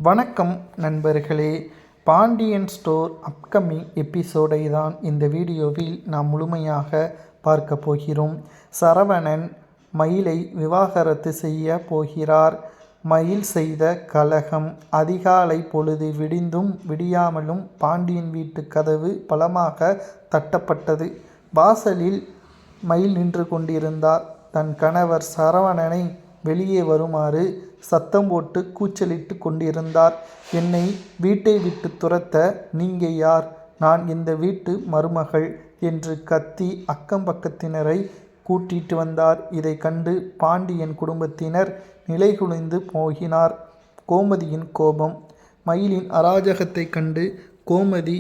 வணக்கம் நண்பர்களே. Pandian store upcoming எபிசோடை தான் இந்த வீடியோவில் நாம் முழுமையாக பார்க்க போகிறோம். சரவணன் மயிலை விவாகரத்து செய்ய போகிறார். மயில் செய்த கலகம். அதிகாலை பொழுது விடிந்தும் விடியாமலும் பாண்டியன் வீட்டு கதவு பலமாக தட்டப்பட்டது. வாசலில் மயில் நின்று கொண்டிருந்தார். தன் கணவர் சரவணனை வெளியே வருமாறு சத்தம் போட்டு கூச்சலிட்டு கொண்டிருந்தார். என்னை வீட்டை விட்டு துரத்த நீங்க யார்? நான் இந்த வீட்டு மருமகள் என்று கத்தி அக்கம் பக்கத்தினரை கூட்டிட்டு வந்தார். இதை கண்டு பாண்டியன் குடும்பத்தினர் நிலைகுலைந்து போகினார். கோமதியின் கோபம். மயிலின் அராஜகத்தை கண்டு கோமதி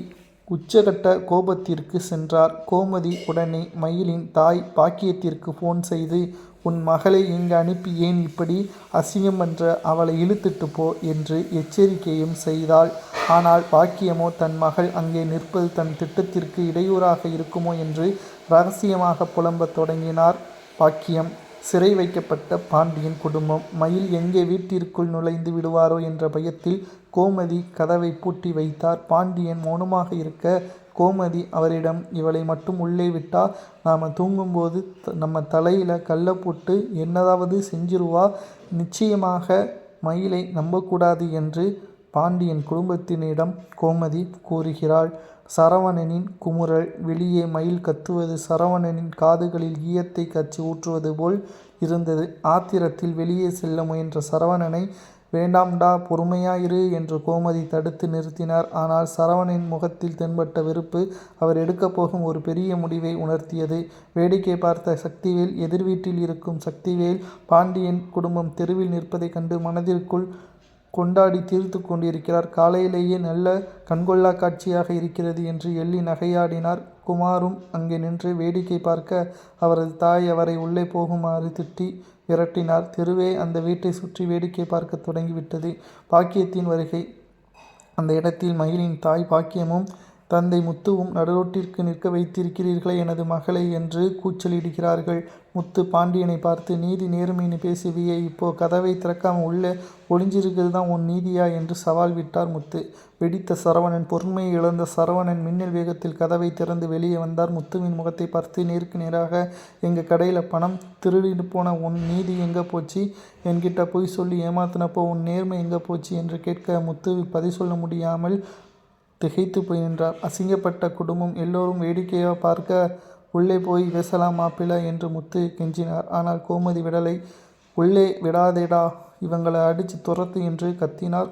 உச்சகட்ட கோபத்திற்கு சென்றார். கோமதி உடனே மயிலின் தாய் பாக்கியத்திற்கு போன் செய்து, உன் மகளை இங்கு அனுப்பி ஏன் இப்படி அசிங்கம் பண்ற, அவளை இழுத்துட்டு போ என்று எச்சரிக்கையும் செய்தாள். ஆனால் பாக்கியமோ தன் மகள் அங்கே நிற்பது தன் திட்டத்திற்கு இடையூறாக இருக்குமோ என்று ரகசியமாக புலம்பத் தொடங்கினார். பாக்கியம். சிறை வைக்கப்பட்ட பாண்டியன் குடும்பம். மயில் எங்கே வீட்டிற்குள் நுழைந்து விடுவாரோ என்ற பயத்தில் கோமதி கதவை பூட்டி வைத்தார். பாண்டியன் மௌனமாக இருக்க கோமதி அவரிடம், இவளை மட்டும் உள்ளே விட்டா நாம் தூங்கும்போது நம்ம தலையில் கல்லை போட்டு என்னதாவது செஞ்சிருவா, நிச்சயமாக மயிலை நம்பக்கூடாது என்று பாண்டியன் குடும்பத்தினிடம் கோமதி கூறுகிறாள். சரவணனின் குமுறல். வெளியே மயில் கத்துவது சரவணனின் காதுகளில் ஈயத்தை காய்ச்சி ஊற்றுவது போல் இருந்தது. ஆத்திரத்தில் வெளியே செல்ல முயன்ற சரவணனை, வேண்டாம்டா, பொறுமையாயிரு என்று கோமதி தடுத்து நிறுத்தினார். ஆனால் சரவணனின் முகத்தில் தென்பட்ட வெறுப்பு அவர் எடுக்கப் போகும் ஒரு பெரிய முடிவை உணர்த்தியது. வேடிக்கை பார்த்த சக்திவேல். எதிர் வீட்டில் இருக்கும் சக்திவேல் பாண்டியன் குடும்பம் தெருவில் நிற்பதைக் கண்டு மனதிற்குள் கொண்டாடி தீர்த்து கொண்டிருக்கிறார். காலையிலேயே நல்ல கண்கொள்ளா காட்சியாக இருக்கிறது என்று எள்ளி நகையாடினார். குமாரும் அங்கே நின்று வேடிக்கை பார்க்க அவரது தாய் அவரை உள்ளே போகுமாறு திட்டி விரட்டினார். தெருவே அந்த வீட்டை சுற்றி வேடிக்கை பார்க்க தொடங்கிவிட்டது. பாக்கியத்தின் வருகை. அந்த இடத்தில் மயிலின் தாய் பாக்கியமும் தந்தை முத்துவும் நடுரோட்டிற்கு நிற்க வைத்திருக்கிறீர்களே எனது மகளை என்று கூச்சலிடுகிறார்கள். முத்து பாண்டியனை பார்த்து, நீதி நேர்மைன்னு பேசுவியே, இப்போ கதவை திறக்காம உள்ளே ஒளிஞ்சிருக்கிறது தான் உன் நீதியா என்று சவால் விட்டார் முத்து. வெடித்த சரவணன். பொறுமையை இழந்த சரவணன் மின்னல் வேகத்தில் கதவை திறந்து வெளியே வந்தார். முத்துவின் முகத்தை பார்த்து நேருக்கு நேராக, எங்கள் கடையில் பணம் திருடிட்டு போன உன் நீதி எங்கே போச்சு? என்கிட்ட பொய் சொல்லி ஏமாத்தினப்போ உன் நேர்மை எங்கே போச்சு என்று கேட்க முத்து பதில் சொல்ல முடியாமல் திகைத்து போய் நின்றார். அசிங்கப்பட்ட குடும்பம் எல்லோரும் வேடிக்கையாக பார்க்க, உள்ளே போய் பேசலாம் மாப்பிள்ளை என்று முத்து கெஞ்சினார். ஆனால் கோமதி விடலை. உள்ளே விடாதேடா, இவங்களை அடித்து துரத்து என்று கத்தினார்.